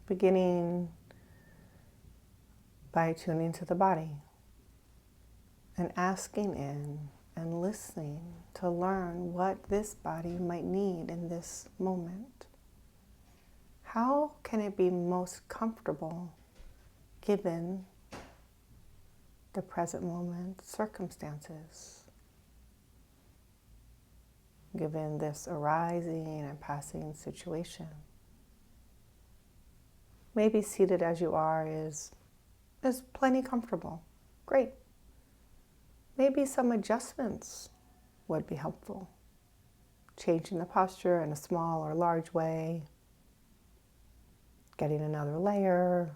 beginning by tuning to the body and asking in and listening to learn what this body might need in this moment. How can it be most comfortable given the present moment circumstances, given this arising and passing situation? Maybe seated as you are is plenty comfortable. Great. Maybe some adjustments would be helpful. Changing the posture in a small or large way, getting another layer,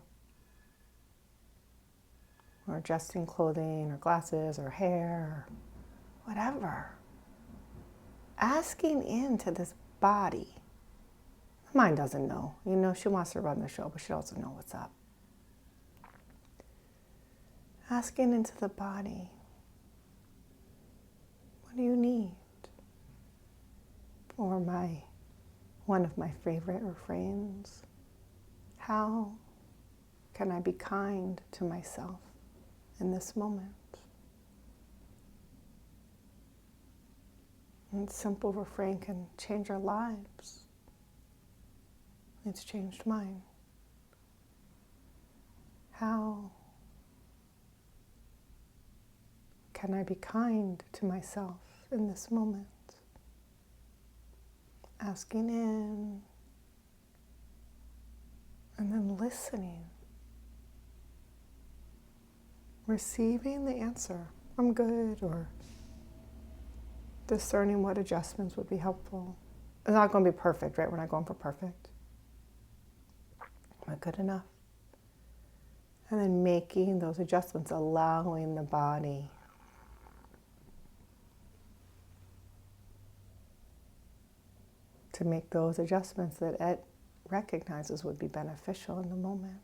or adjusting clothing or glasses or hair, or whatever. Asking into this body. The mind doesn't know. You know, she wants to run the show, but she doesn't know what's up. Asking into the body. What do you need? Or one of my favorite refrains, how can I be kind to myself in this moment? And simple refrain can change our lives. It's changed mine. How can I be kind to myself in this moment? Asking in and then listening. Receiving the answer, I'm good, or discerning what adjustments would be helpful. It's not going to be perfect, right? We're not going for perfect. But good enough. And then making those adjustments, allowing the body to make those adjustments that it recognizes would be beneficial in the moment.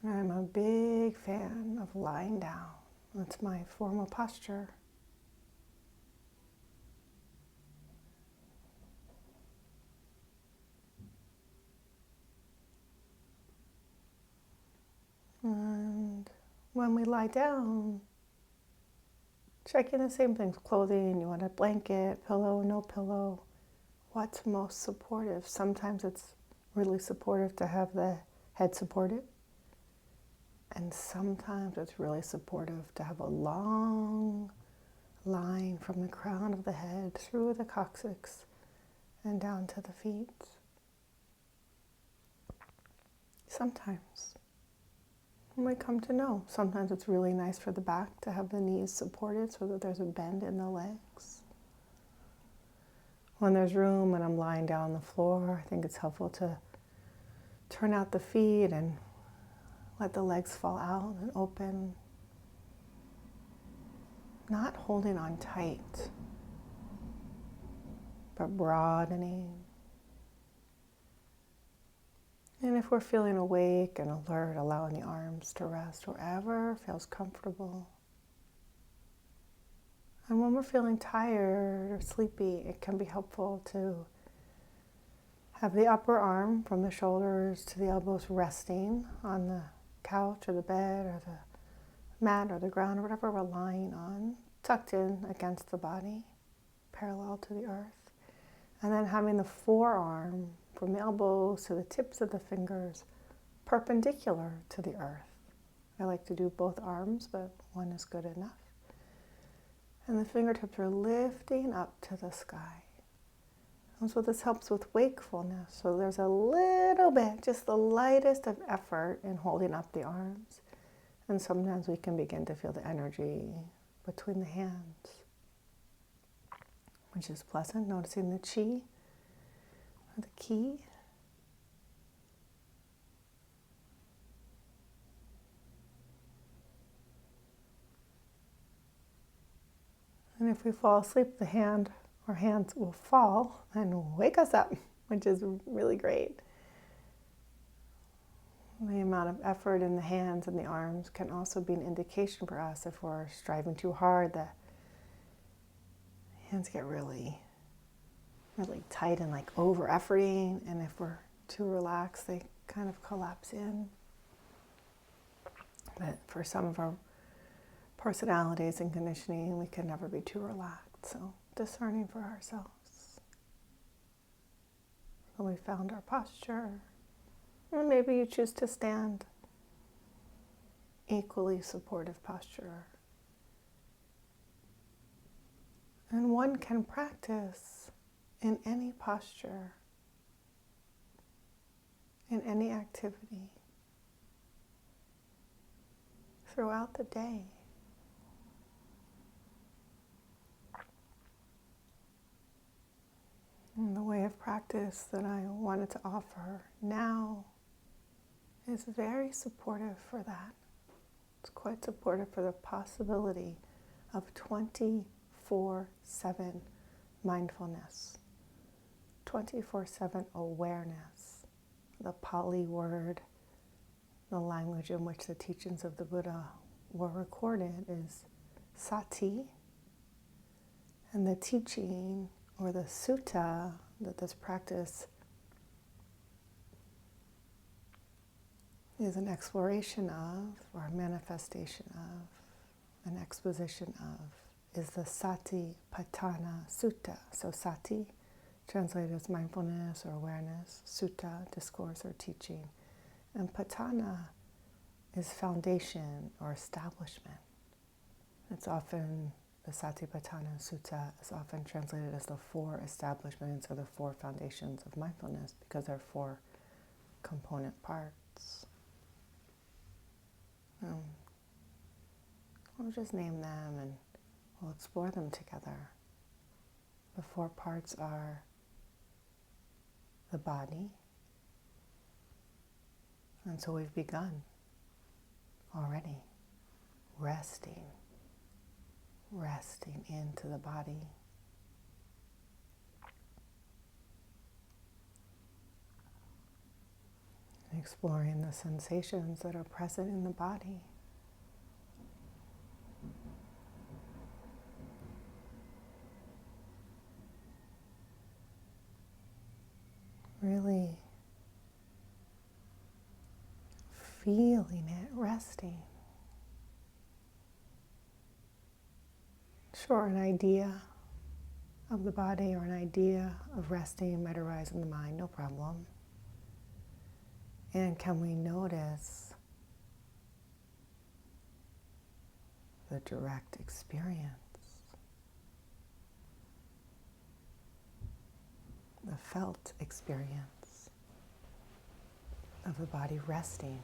I'm a big fan of lying down. That's my formal posture. And when we lie down, checking the same things, clothing, you want a blanket, pillow, no pillow, what's most supportive? Sometimes it's really supportive to have the head supported. And sometimes it's really supportive to have a long line from the crown of the head through the coccyx and down to the feet. Sometimes. We come to know. Sometimes it's really nice for the back to have the knees supported so that there's a bend in the legs. When there's room and I'm lying down on the floor, I think it's helpful to turn out the feet and let the legs fall out and open. Not holding on tight, but broadening. And if we're feeling awake and alert, allowing the arms to rest wherever feels comfortable. And when we're feeling tired or sleepy, it can be helpful to have the upper arm from the shoulders to the elbows resting on the couch or the bed or the mat or the ground or whatever we're lying on, tucked in against the body, parallel to the earth. And then having the forearm from the elbows to the tips of the fingers perpendicular to the earth. I like to do both arms, but one is good enough. And the fingertips are lifting up to the sky. And so this helps with wakefulness. So there's a little bit, just the lightest of effort in holding up the arms. And sometimes we can begin to feel the energy between the hands, which is pleasant. Noticing the chi, or the ki. And if we fall asleep, the hand or hands will fall and wake us up, which is really great. The amount of effort in the hands and the arms can also be an indication for us if we're striving too hard. The hands get really, really tight and like over-efforting, and if we're too relaxed, they kind of collapse in. But for some of our personalities and conditioning, we can never be too relaxed. So discerning for ourselves. So we found our posture. Or maybe you choose to stand. Equally supportive posture. And one can practice in any posture, in any activity, throughout the day. And the way of practice that I wanted to offer now is very supportive for that. It's quite supportive for the possibility of 24/7 mindfulness, 24/7 awareness. The Pali word, the language in which the teachings of the Buddha were recorded, is sati. And the teaching or the sutta that this practice is an exploration of, or a manifestation of, an exposition of, is the Satipatthana Sutta. So sati, translated as mindfulness or awareness, sutta, discourse or teaching. And patthana is foundation or establishment. It's often, the Satipatthana Sutta is often translated as the four establishments or the four foundations of mindfulness because there are four component parts. We'll just name them and we'll explore them together. The four parts are the body. And so we've begun already resting into the body. Exploring the sensations that are present in the body. Really feeling it resting. Sure, an idea of the body or an idea of resting might arise in the mind, no problem. And can we notice the direct experience, the felt experience of the body resting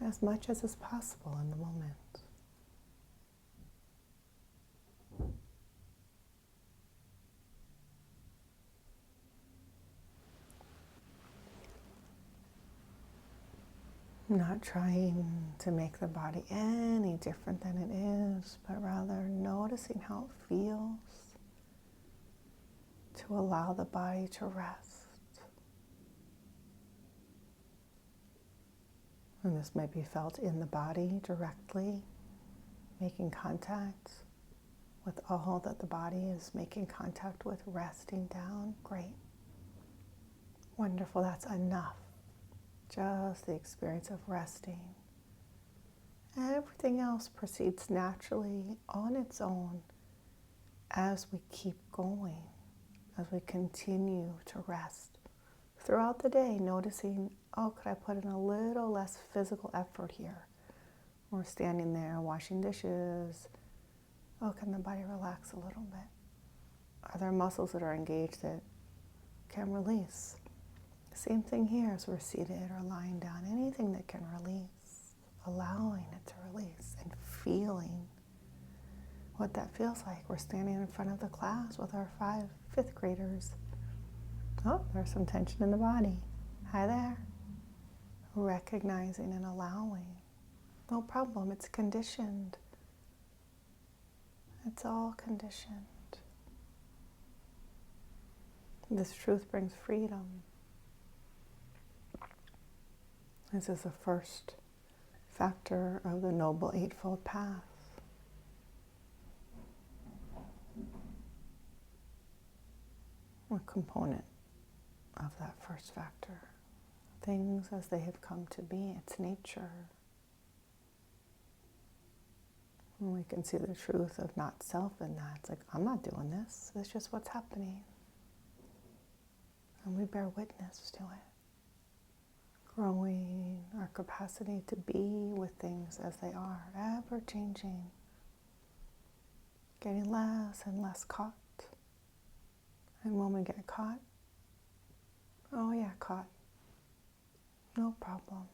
as much as is possible in the moment? Not trying to make the body any different than it is, but rather noticing how it feels to allow the body to rest. And this may be felt in the body directly, making contact with all that the body is making contact with, resting down. Great. Wonderful, that's enough. Just the experience of resting. Everything else proceeds naturally on its own as we keep going, as we continue to rest. Throughout the day, noticing, oh, could I put in a little less physical effort here? We're standing there washing dishes. Oh, can the body relax a little bit? Are there muscles that are engaged that can release? Same thing here as we're seated or lying down. Anything that can release, allowing it to release and feeling what that feels like. We're standing in front of the class with our 5th graders. Oh, there's some tension in the body. Hi there. Recognizing and allowing. No problem, it's conditioned. It's all conditioned. This truth brings freedom. This is the first factor of the Noble Eightfold Path. A component of that first factor. Things as they have come to be, its nature. And we can see the truth of not self in that. It's like, I'm not doing this. It's just what's happening. And we bear witness to it. Growing our capacity to be with things as they are, ever changing. Getting less and less caught. And when we get caught, oh yeah, caught. No problem.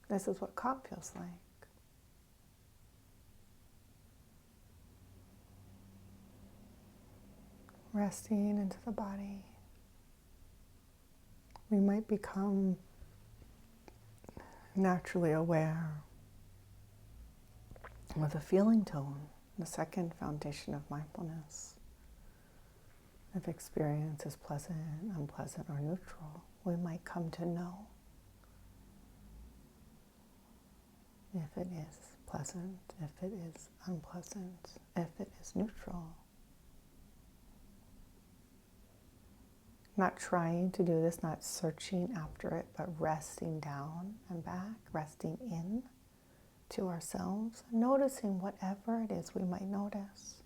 This is what caught feels like. Resting into the body. We might become naturally aware of the feeling tone, the second foundation of mindfulness. If experience is pleasant, unpleasant, or neutral, we might come to know if it is pleasant, if it is unpleasant, if it is neutral. Not trying to do this, not searching after it, but resting down and back, resting in to ourselves, noticing whatever it is we might notice.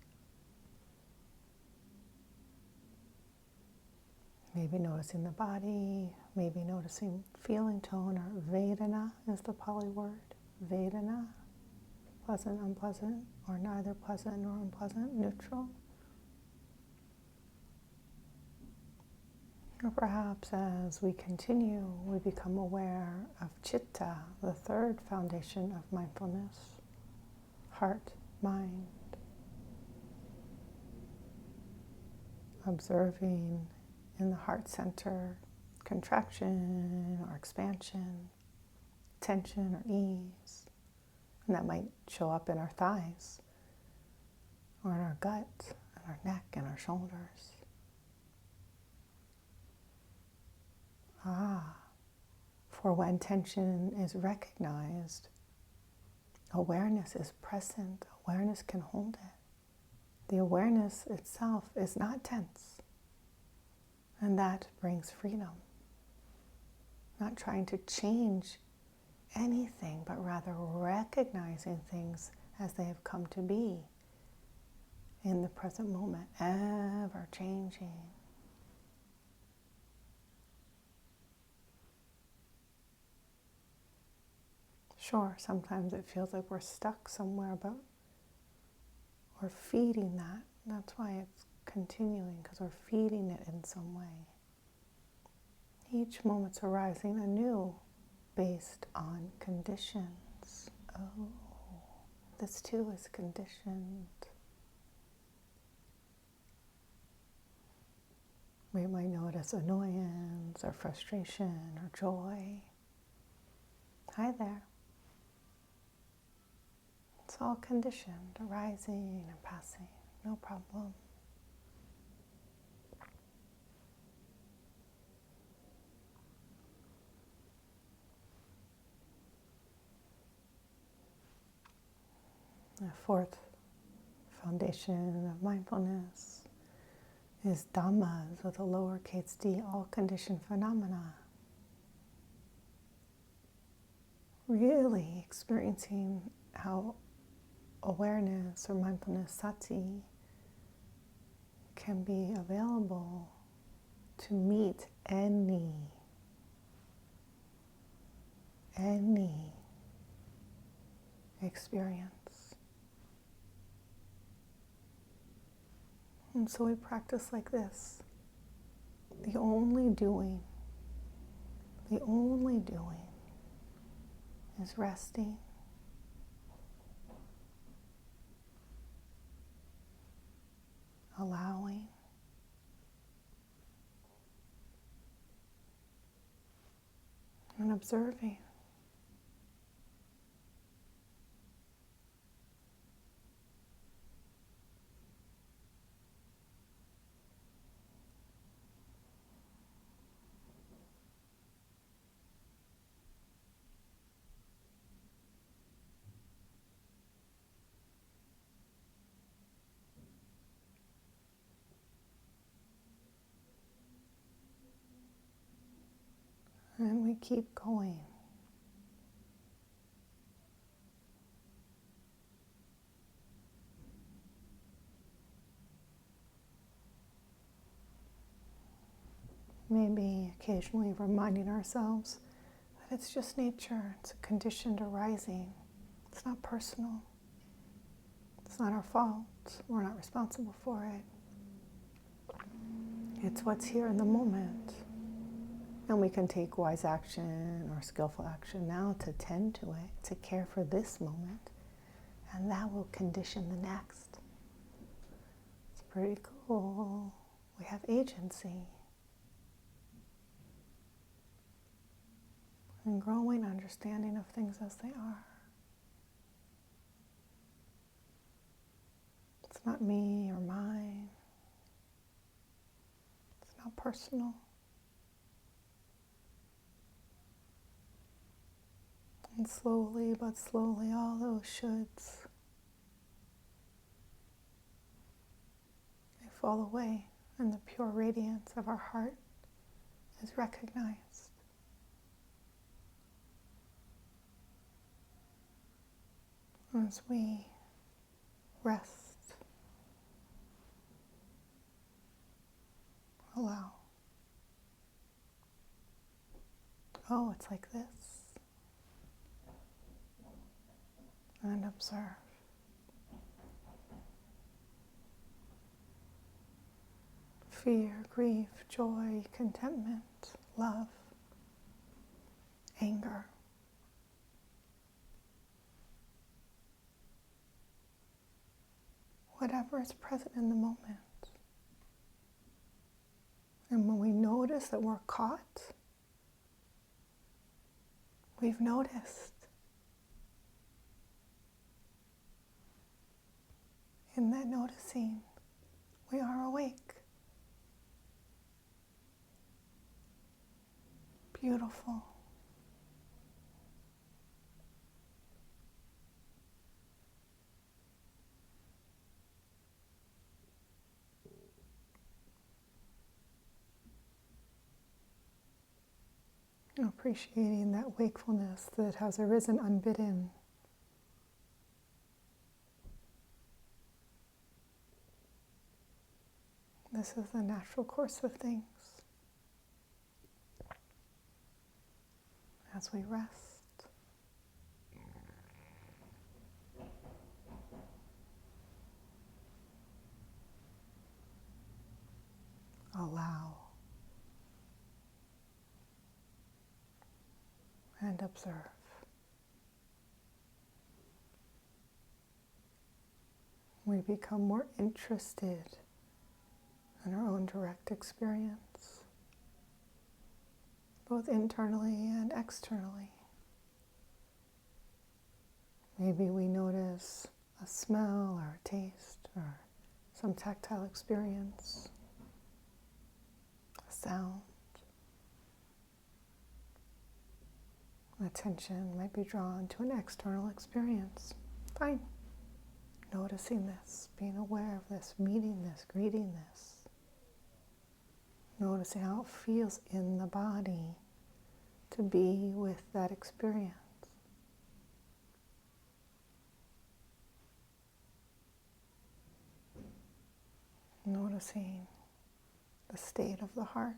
Maybe noticing the body, maybe noticing feeling tone, or Vedana is the Pali word. Vedana, pleasant, unpleasant, or neither pleasant nor unpleasant, neutral. Or perhaps as we continue, we become aware of Chitta, the third foundation of mindfulness, heart, mind. Observing in the heart center, contraction or expansion, tension or ease. And that might show up in our thighs, or in our gut, and our neck, and our shoulders. For when tension is recognized, awareness is present, awareness can hold it. The awareness itself is not tense. And that brings freedom. Not trying to change anything, but rather recognizing things as they have come to be in the present moment, ever changing. Sure, sometimes it feels like we're stuck somewhere, but we're feeding that. That's why it's continuing, because we're feeding it in some way. Each moment's arising anew based on conditions. Oh, this too is conditioned. We might notice annoyance or frustration or joy. Hi there. It's all conditioned, arising and passing, no problem. The fourth foundation of mindfulness is Dhammas with a lowercase d, all conditioned phenomena. Really experiencing how awareness or mindfulness, sati, can be available to meet any experience. And so we practice like this. The only doing is resting. Allowing. And observing. And we keep going. Maybe occasionally reminding ourselves that it's just nature, it's a conditioned arising. It's not personal. It's not our fault. We're not responsible for it. It's what's here in the moment. And we can take wise action or skillful action now to tend to it, to care for this moment. And that will condition the next. It's pretty cool. We have agency. And growing understanding of things as they are. It's not me or mine. It's not personal. And slowly but slowly, all those shoulds, they fall away, and the pure radiance of our heart is recognized. As we rest, allow. Oh, it's like this. And observe. Fear, grief, joy, contentment, love, anger. Whatever is present in the moment. And when we notice that we're caught, we've noticed. In that noticing, we are awake. Beautiful. Appreciating that wakefulness that has arisen unbidden. This is the natural course of things. As we rest, allow, and observe. We become more interested in our own direct experience, both internally and externally. Maybe we notice a smell or a taste or some tactile experience, a sound. Attention might be drawn to an external experience. Fine. Noticing this, being aware of this, meeting this, greeting this. Noticing how it feels in the body to be with that experience. Noticing the state of the heart,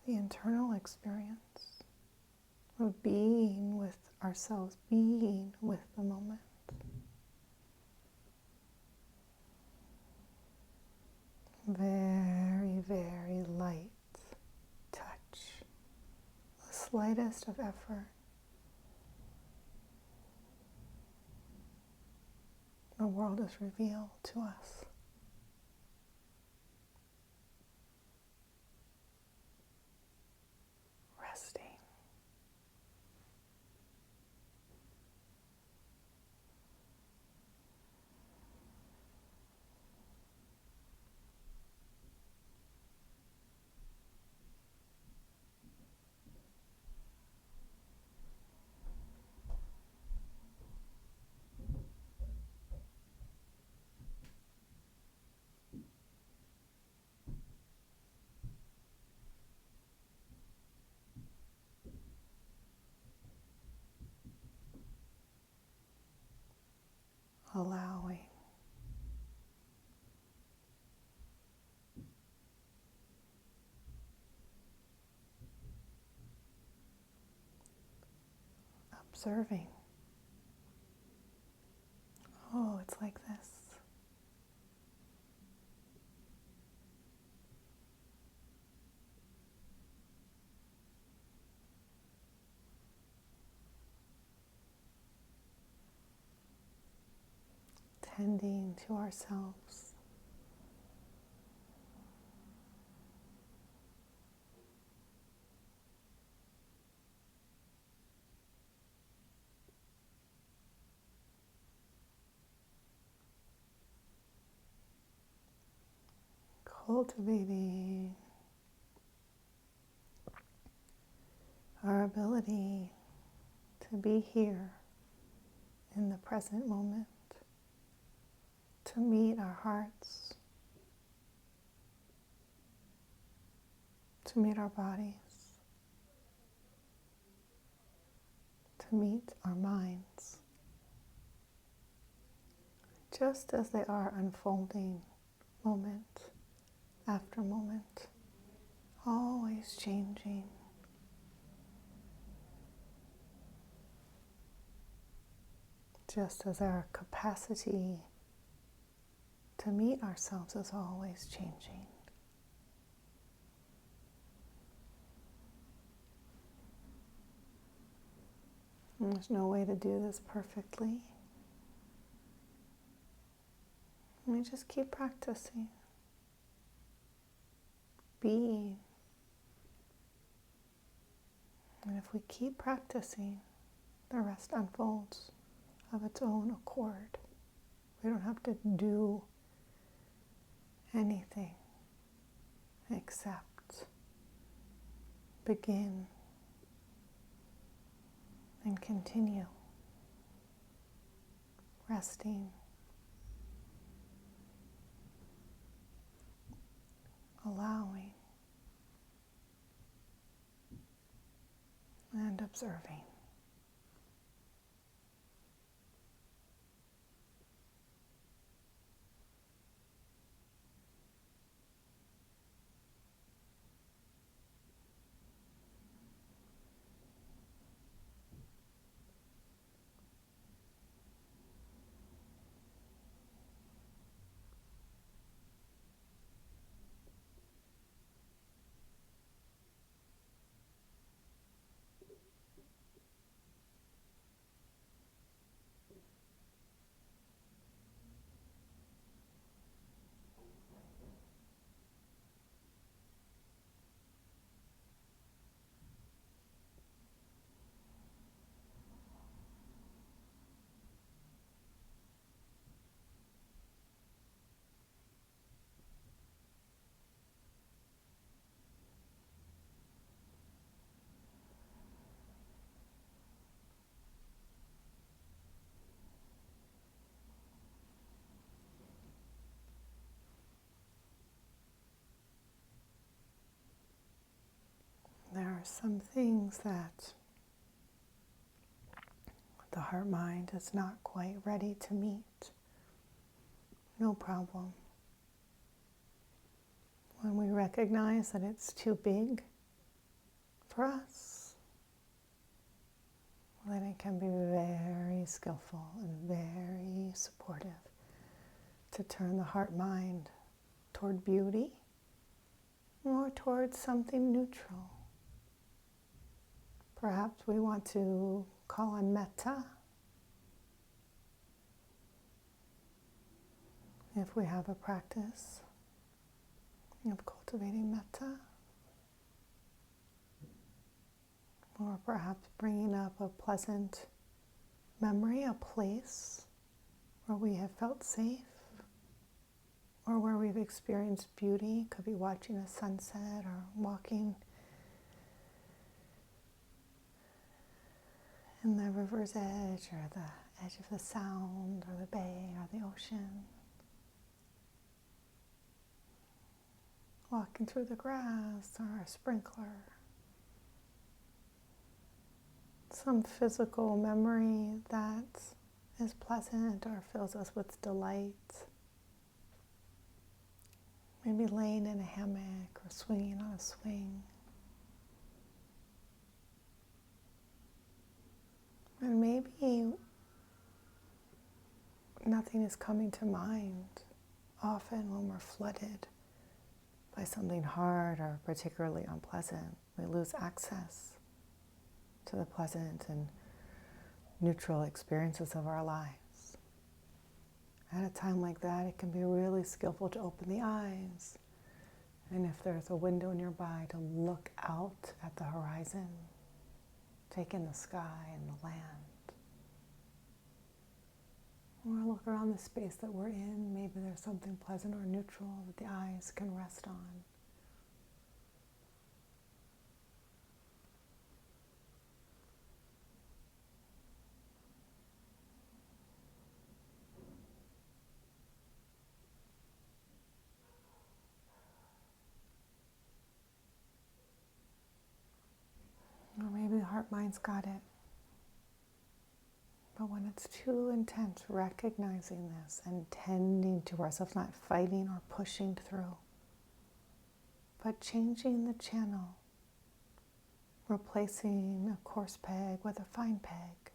the internal experience of being with ourselves, being with the moment. Very, very light touch, the slightest of effort. The world is revealed to us. Resting. allowing. Observing. Oh, it's like this. Tending to ourselves. Cultivating our ability to be here in the present moment, to meet our hearts, to meet our bodies, to meet our minds, just as they are unfolding moment after moment, always changing. Just as our capacity to meet ourselves is always changing. And there's no way to do this perfectly. We just keep practicing. Being. And if we keep practicing, the rest unfolds of its own accord. We don't have to do anything except begin and continue resting, allowing, and observing. There are some things that the heart-mind is not quite ready to meet. No problem. When we recognize that it's too big for us, then it can be very skillful and very supportive to turn the heart-mind toward beauty or towards something neutral. Perhaps we want to call on metta if we have a practice of cultivating metta, or perhaps bringing up a pleasant memory, a place where we have felt safe or where we've experienced beauty. Could be watching a sunset or walking in the river's edge or the edge of the sound or the bay or the ocean. Walking through the grass or a sprinkler. Some physical memory that is pleasant or fills us with delight. Maybe laying in a hammock or swinging on a swing. And maybe nothing is coming to mind. Often when we're flooded by something hard or particularly unpleasant, we lose access to the pleasant and neutral experiences of our lives. At a time like that, it can be really skillful to open the eyes, and if there's a window nearby, to look out at the horizon, take in the sky and the land. Or look around the space that we're in. Maybe there's something pleasant or neutral that the eyes can rest on. Or maybe the heart-mind's got it. But when it's too intense, recognizing this and tending to ourselves, not fighting or pushing through, but changing the channel, replacing a coarse peg with a fine peg.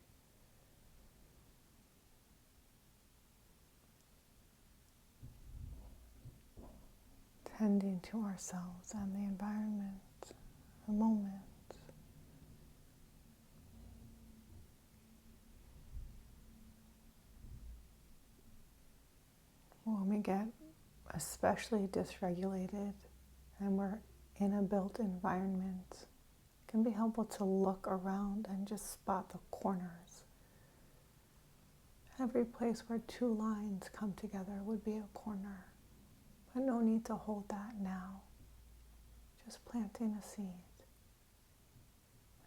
Tending to ourselves and the environment, the moment. When we get especially dysregulated and we're in a built environment, it can be helpful to look around and just spot the corners. Every place where two lines come together would be a corner, but no need to hold that now. Just planting a seed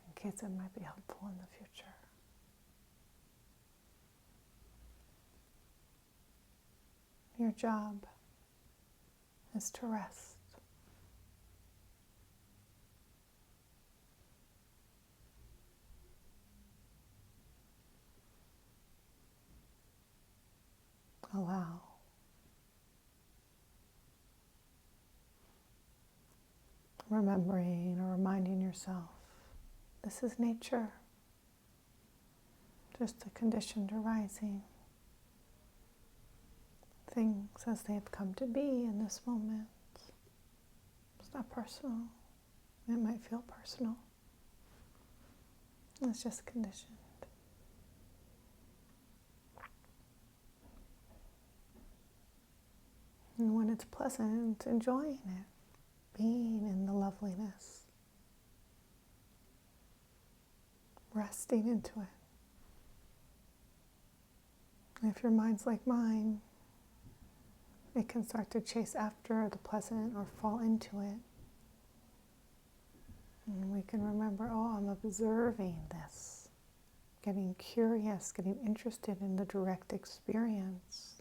in case it might be helpful in the future. Your job is to rest. Allow. Remembering or reminding yourself, this is nature, just a conditioned arising. Things as they have come to be in this moment. It's not personal. It might feel personal. It's just conditioned. And when it's pleasant, enjoying it, being in the loveliness, resting into it. If your mind's like mine, it can start to chase after the pleasant or fall into it. And we can remember, oh, I'm observing this, getting curious, getting interested in the direct experience.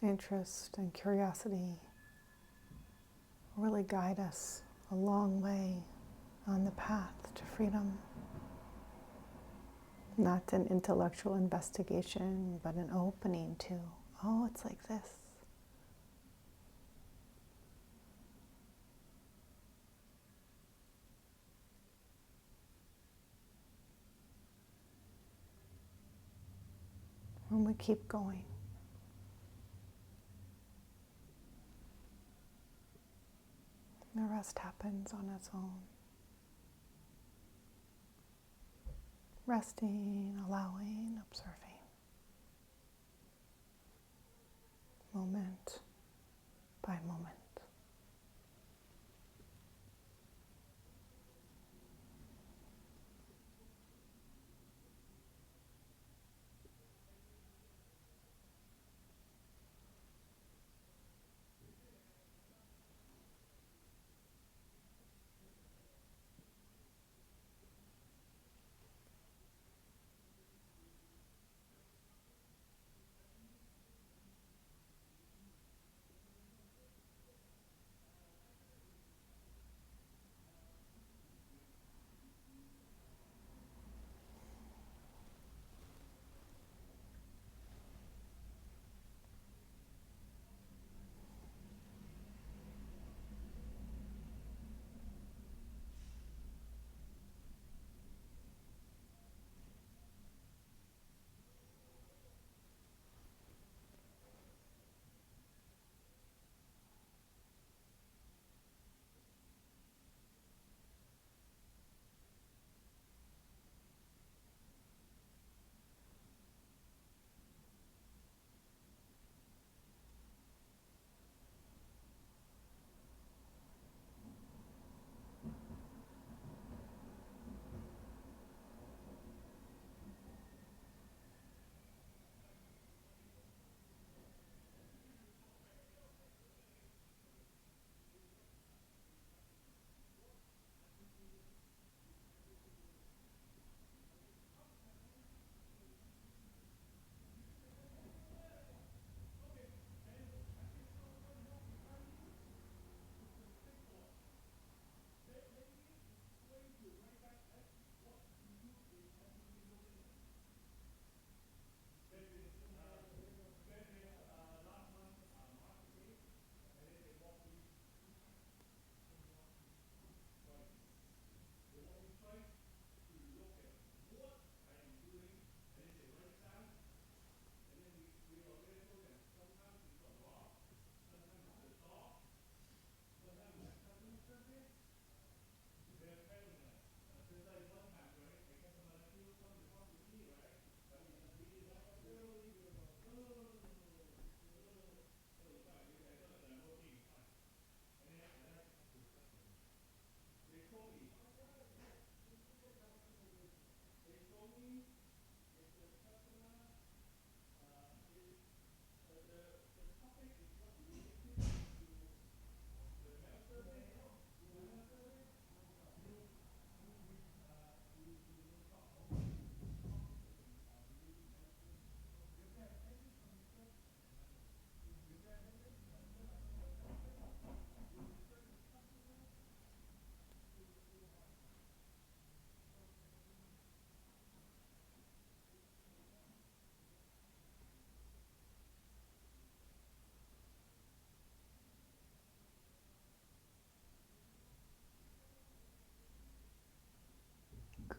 Interest and curiosity really guide us a long way on the path to freedom. Not an intellectual investigation, but an opening to, oh, it's like this. When we keep going. The rest happens on its own. Resting, allowing, observing. Moment by moment.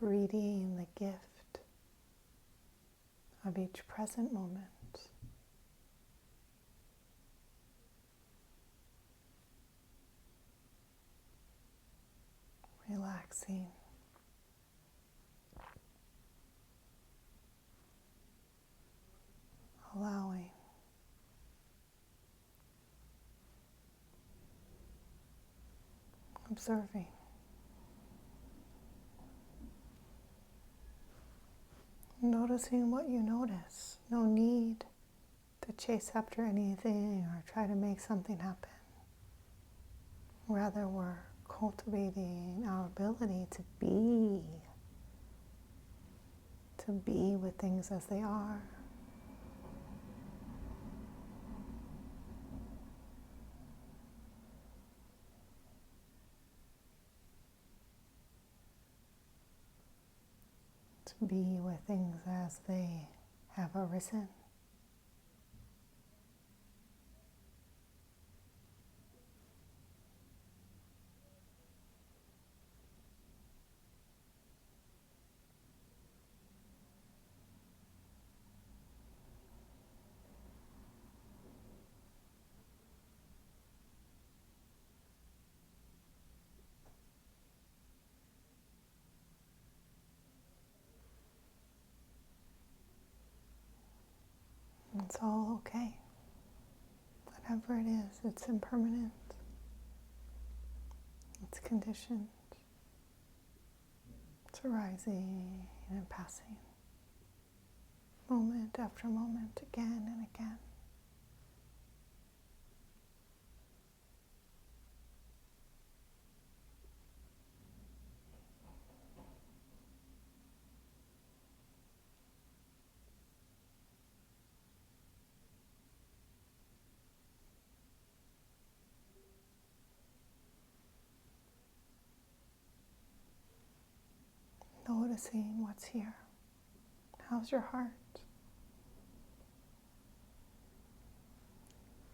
greeting the gift of each present moment. Relaxing. Allowing. Observing. Noticing what you notice. No need to chase after anything or try to make something happen. Rather, we're cultivating our ability to be with things as they are. To be with things as they have arisen. It's all okay. Whatever it is, it's impermanent. It's conditioned. It's arising and passing. Moment after moment, again and again. Noticing what's here. How's your heart?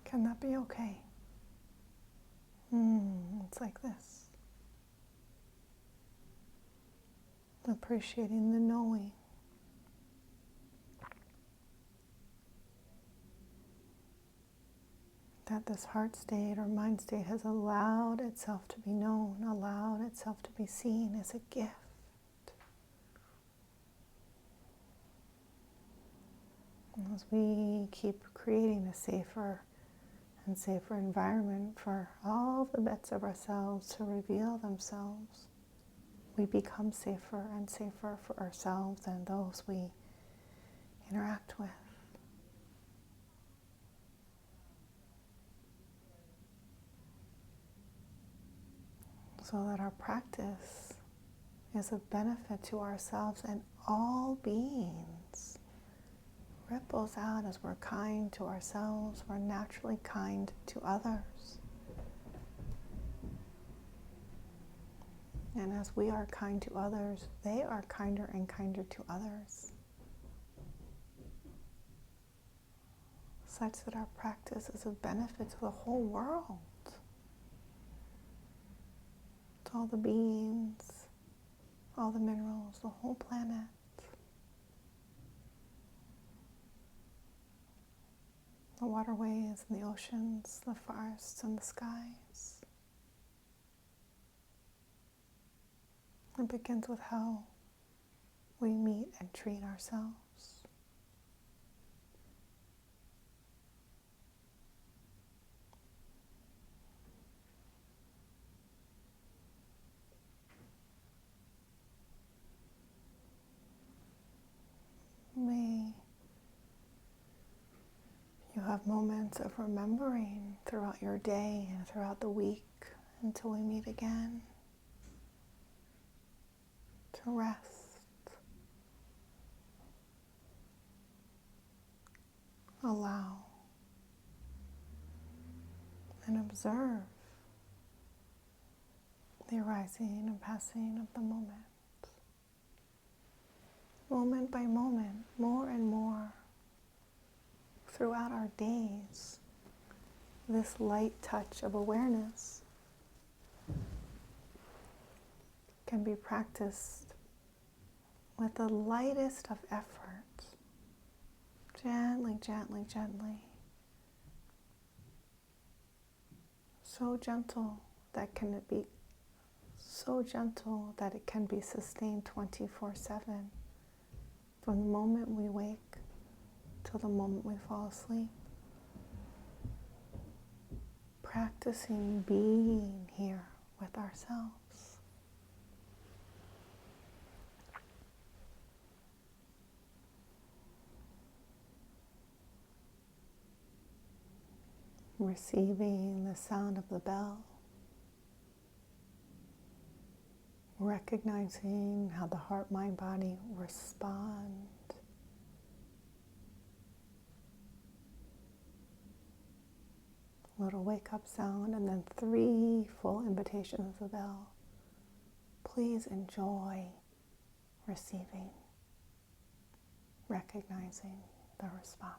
Can that be okay? It's like this. Appreciating the knowing. That this heart state or mind state has allowed itself to be known, allowed itself to be seen as a gift. As we keep creating a safer and safer environment for all the bits of ourselves to reveal themselves, we become safer and safer for ourselves and those we interact with. So that our practice is of benefit to ourselves and all beings. Ripples out as we're kind to ourselves, we're naturally kind to others. And as we are kind to others, they are kinder and kinder to others. Such that our practice is of benefit to the whole world. To all the beings, all the minerals, the whole planet. The waterways and the oceans, the forests and the skies. It begins with how we meet and treat ourselves. May you have moments of remembering throughout your day and throughout the week until we meet again. To rest, allow, and observe the arising and passing of the moment. Moment by moment, more and more throughout our days, this light touch of awareness can be practiced with the lightest of effort. Gently, gently, gently. So gentle that it can be sustained 24/7. From the moment we wake till the moment we fall asleep. Practicing being here with ourselves. Receiving the sound of the bell. Recognizing how the heart, mind, body respond. Little wake-up sound, and then 3 full invitations of the bell. Please enjoy receiving, recognizing the response.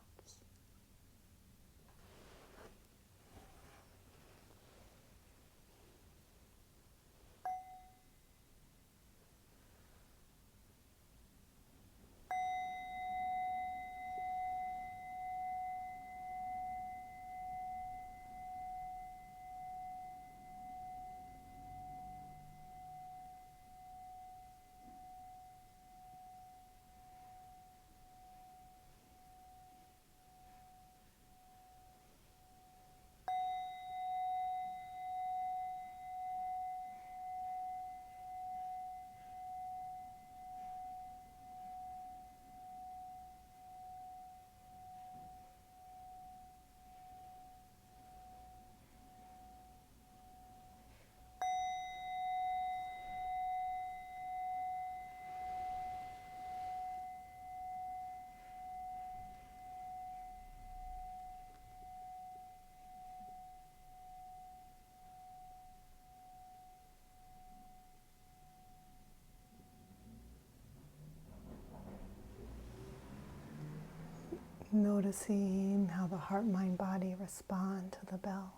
Noticing how the heart, mind, body respond to the bell.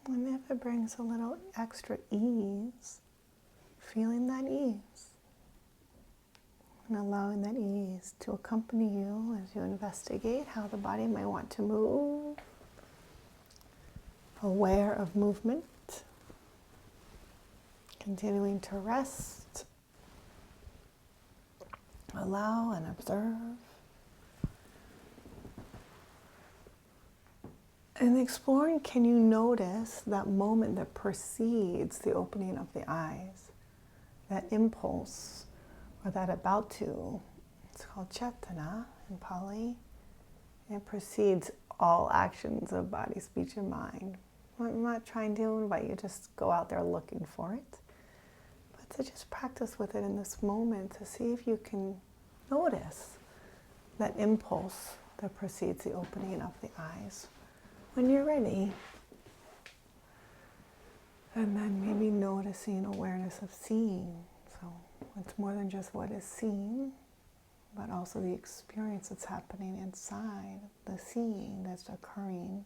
And if it brings a little extra ease, feeling that ease. And allowing that ease to accompany you as you investigate how the body may want to move. Aware of movement. Continuing to rest. Allow and observe. And exploring, can you notice that moment that precedes the opening of the eyes? That impulse, or that about to. It's called cetana in Pali. It precedes all actions of body, speech, and mind. I'm not trying to invite you to just go out there looking for it, but to just practice with it in this moment to see if you can notice that impulse that precedes the opening of the eyes. When you're ready, and then maybe noticing awareness of seeing. So it's more than just what is seen, but also the experience that's happening inside, the seeing that's occurring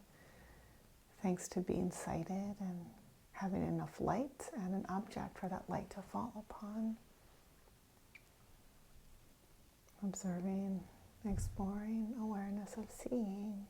thanks to being sighted and having enough light and an object for that light to fall upon. Observing, exploring awareness of seeing.